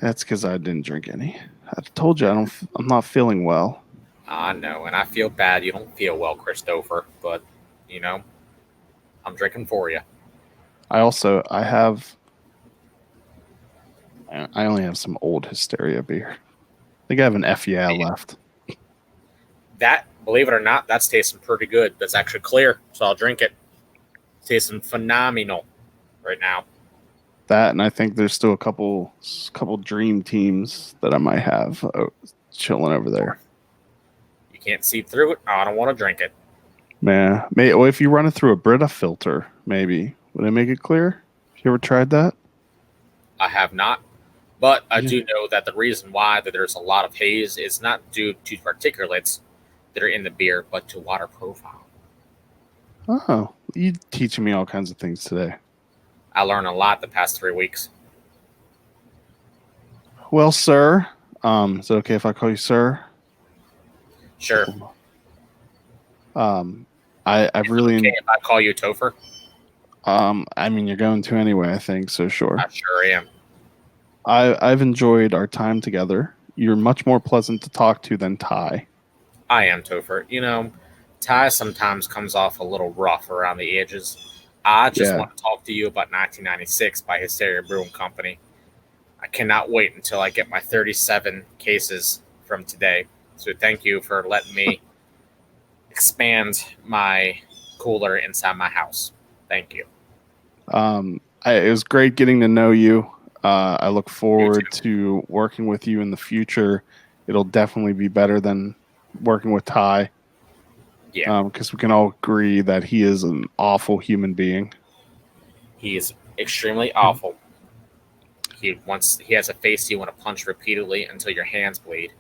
That's because I didn't drink any. I told you I'm not feeling well. I know, and I feel bad. You don't feel well, Christopher, but you know, I'm drinking for you. I only have some old Hysteria beer. I think I have an FEA left. That, believe it or not, that's tasting pretty good. That's actually clear, so I'll drink it. It's tasting phenomenal right now. That, and I think there's still a couple dream teams that I might have chilling over there. You can't see through it. I don't want to drink it. Man, well, if you run it through a Brita filter, maybe would it make it clear? Have you ever tried that? I have not, but I do know that the reason why that there's a lot of haze is not due to particulates that are in the beer, but to water profile. Oh, you teaching me all kinds of things today. I learned a lot the past 3 weeks. Well, sir, is it okay if I call you sir? Sure. I've really. Okay if I call you Topher? I mean, you're going to anyway, I think, so sure. I sure am. I've enjoyed our time together. You're much more pleasant to talk to than Ty. I am, Topher. You know, Ty sometimes comes off a little rough around the edges. I just want to talk to you about 1996 by Hysteria Brewing Company. I cannot wait until I get my 37 cases from today. So thank you for letting me expand my cooler inside my house. Thank you. It was great getting to know you. I look forward to working with you in the future. It'll definitely be better than working with Ty. Yeah. Because we can all agree that he is an awful human being. He is extremely awful. He has a face you want to punch repeatedly until your hands bleed.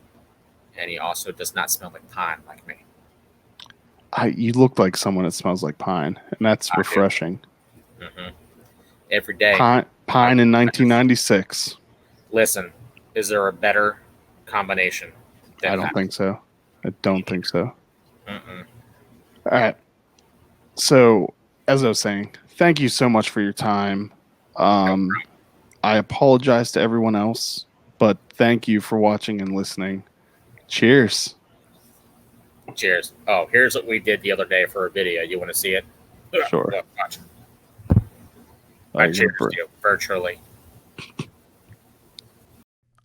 And he also does not smell like pine like me. You look like someone that smells like pine, and that's refreshing. Mm-hmm. Every day. Pine in 1996. Listen, is there a better combination? I don't think so. I don't think so. Mm-mm. All right. So, as I was saying, thank you so much for your time. I apologize to everyone else, but thank you for watching and listening. Cheers. Cheers. Oh, here's what we did the other day for a video. You want to see it? Sure. Look, watch. I cheers to you virtually.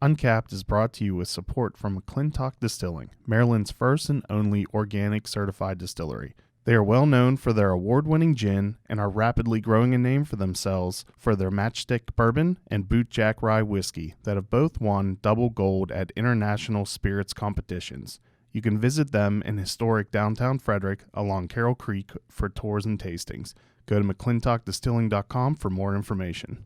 Uncapped is brought to you with support from McClintock Distilling, Maryland's first and only organic certified distillery. They are well known for their award-winning gin and are rapidly growing a name for themselves for their Matchstick Bourbon and Boot Jack Rye Whiskey that have both won double gold at international spirits competitions. You can visit them in historic downtown Frederick along Carroll Creek for tours and tastings. Go to mcclintockdistilling.com for more information.